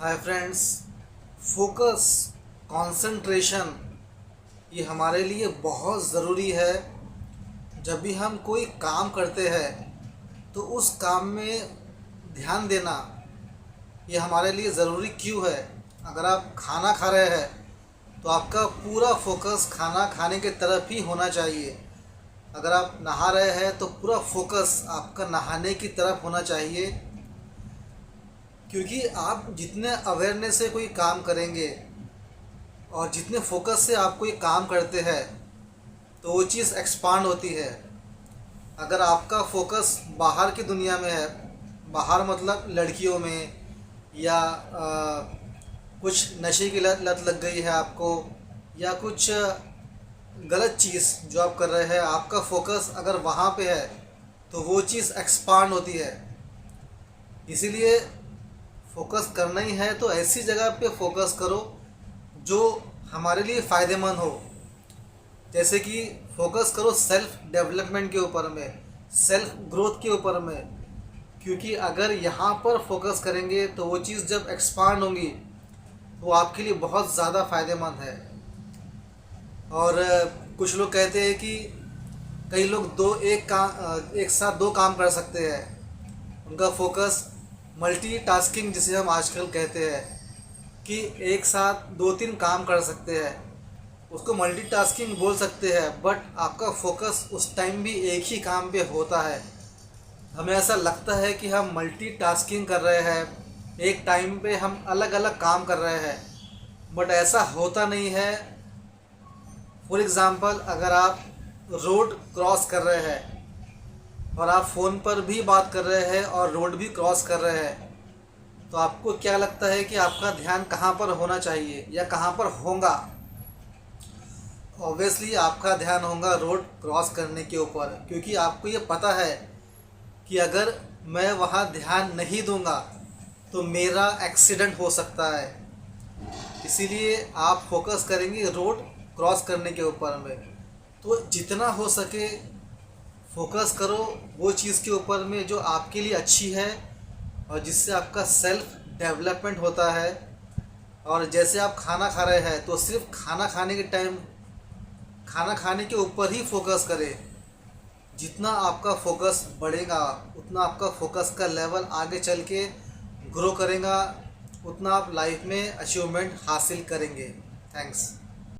Hi friends. Focus, concentration ये हमारे लिए बहुत ज़रूरी है। जब भी हम कोई काम करते हैं तो उस काम में ध्यान देना ये हमारे लिए ज़रूरी क्यों है। अगर आप खाना खा रहे हैं तो आपका पूरा फोकस खाना खाने के तरफ ही होना चाहिए। अगर आप नहा रहे हैं तो पूरा फोकस आपका नहाने की तरफ होना चाहिए, क्योंकि आप जितने अवेयरनेस से कोई काम करेंगे और जितने फोकस से आप कोई काम करते हैं तो वो चीज़ एक्सपांड होती है। अगर आपका फोकस बाहर की दुनिया में है, बाहर मतलब लड़कियों में या कुछ नशे की लत लग गई है आपको, या कुछ गलत चीज़ जो आप कर रहे हैं, आपका फोकस अगर वहाँ पे है तो वो चीज़ एक्सपांड होती है। इसीलिए फोकस करना ही है तो ऐसी जगह पे फोकस करो जो हमारे लिए फ़ायदेमंद हो। जैसे कि फोकस करो सेल्फ डेवलपमेंट के ऊपर में, सेल्फ ग्रोथ के ऊपर में, क्योंकि अगर यहाँ पर फोकस करेंगे तो वो चीज़ जब एक्सपांड होंगी तो वो आपके लिए बहुत ज़्यादा फ़ायदेमंद है। और कुछ लोग कहते हैं कि कई लोग एक साथ दो काम कर सकते हैं। उनका फोकस मल्टीटास्किंग जिसे हम आजकल कहते हैं कि एक साथ दो तीन काम कर सकते हैं, उसको मल्टीटास्किंग बोल सकते हैं। बट आपका फोकस उस टाइम भी एक ही काम पे होता है। हमें ऐसा लगता है कि हम मल्टीटास्किंग कर रहे हैं, एक टाइम पे हम अलग अलग काम कर रहे हैं, बट ऐसा होता नहीं है। फॉर एग्ज़ाम्पल, अगर आप रोड क्रॉस कर रहे हैं और आप फ़ोन पर भी बात कर रहे हैं और रोड भी क्रॉस कर रहे हैं, तो आपको क्या लगता है कि आपका ध्यान कहाँ पर होना चाहिए या कहाँ पर होगा? ऑब्वियसली आपका ध्यान होगा रोड क्रॉस करने के ऊपर, क्योंकि आपको ये पता है कि अगर मैं वहाँ ध्यान नहीं दूंगा तो मेरा एक्सीडेंट हो सकता है। इसीलिए आप फोकस करेंगे रोड क्रॉस करने के ऊपर में। तो जितना हो सके फोकस करो वो चीज़ के ऊपर में जो आपके लिए अच्छी है और जिससे आपका सेल्फ डेवलपमेंट होता है। और जैसे आप खाना खा रहे हैं तो सिर्फ खाना खाने के टाइम खाना खाने के ऊपर ही फोकस करें। जितना आपका फोकस बढ़ेगा उतना आपका फोकस का लेवल आगे चल के ग्रो करेगा, उतना आप लाइफ में अचीवमेंट हासिल करेंगे। थैंक्स।